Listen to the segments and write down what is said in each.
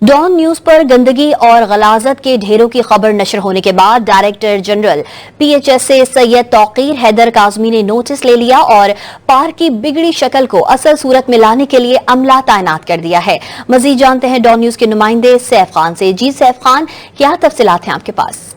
Don news पर गंदगी और गलाजत के ढेरों की खबर नशर होने के बाद director general PHS Syed Tauqeer Haider Kazmi ने नोटिस ले लिया और पार्क की बिगड़ी शक्ल को असल सूरत में लाने के लिए अमला तैनात कर दिया है। मजीद जानते हैं डॉन न्यूज के नुमाइंदे सैफ खान से। जी सैफ खान, क्या तफसीलात हैं आपके पास?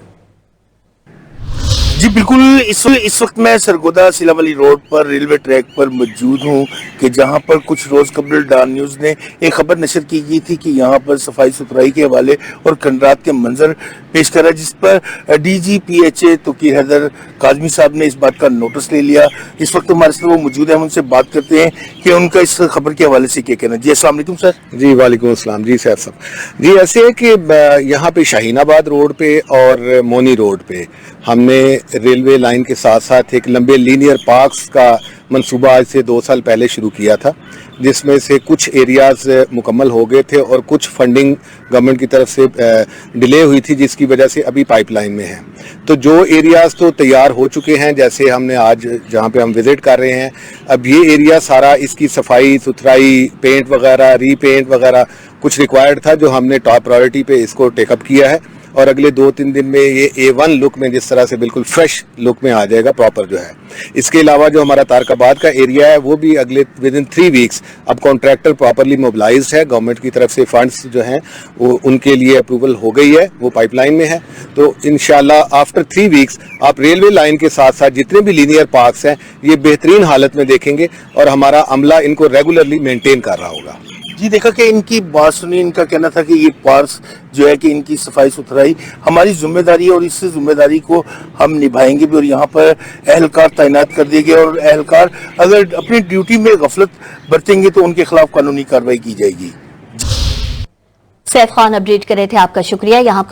जी बिल्कुल, इस वक्त मैं सरगोदा सिलावली रोड पर रेलवे ट्रैक पर मौजूद हूँ कि जहाँ पर कुछ रोज कबल डॉन न्यूज़ ने एक खबर नशर की गई थी कि यहाँ पर सफाई सुथराई के हवाले और खंडरात के मंजर पेश करा, जिस पर DGPH तौकीर हैदर काज़मी साहब ने इस बात का नोटिस ले लिया। इस वक्त हमारे साथ वो मौजूद है, हम उनसे बात करते हैं कि उनका इस खबर के हवाले से क्या कहना है। जी अस्सलाम वालेकुम सर। जी वालेकुम अस्सलाम। जी सैफ साहब, जी ऐसे है कि यहाँ पे शाहीनाबाद रोड पे और मोनी रोड पे हमने रेलवे लाइन के साथ साथ एक लंबे लीनियर पार्क्स का मंसूबा आज से 2 साल पहले शुरू किया था, जिसमें से कुछ एरियाज़ मुकम्मल हो गए थे और कुछ फंडिंग गवर्नमेंट की तरफ से डिले हुई थी, जिसकी वजह से अभी पाइपलाइन में है। तो जो एरियाज़ तो तैयार हो चुके हैं, जैसे हमने आज जहाँ पे हम विज़िट कर रहे हैं, अब ये एरिया सारा इसकी सफाई सुथराई, पेंट वगैरह, रीपेंट वगैरह कुछ रिक्वायर्ड था, जो हमने टॉप प्रायोरिटी पे इसको टेकअप किया है और अगले 2-3 दिन में ये A1 लुक में, जिस तरह से बिल्कुल फ्रेश लुक में आ जाएगा प्रॉपर जो है। इसके अलावा जो हमारा तारकाबाद का एरिया है वो भी अगले विदिन 3 वीक्स अब कॉन्ट्रैक्टर प्रॉपरली मोबिलाइज्ड है। गवर्नमेंट की तरफ से फंड्स जो हैं वो उनके लिए अप्रूवल हो गई है, वो पाइपलाइन में है। तो इंशाल्लाह आफ्टर 3 वीक्स आप रेलवे लाइन के साथ साथ जितने भी लीनियर पार्क्स हैं ये बेहतरीन हालत में देखेंगे और हमारा अमला इनको रेगुलरली मेंटेन कर रहा होगा। जी देखा कि इनकी बात सुनी, इनका कहना था कि ये पार्क्स जो है कि इनकी सफाई सुथराई हमारी जिम्मेदारी है और इस जिम्मेदारी को हम निभाएंगे भी, और यहाँ पर एहलकार तैनात कर दिए गए और एहलकार अगर अपनी ड्यूटी में गफलत बरतेंगे तो उनके खिलाफ कानूनी कार्रवाई की जाएगी। सैफ खान अपडेट कर रहे थे, आपका शुक्रिया। यहाँ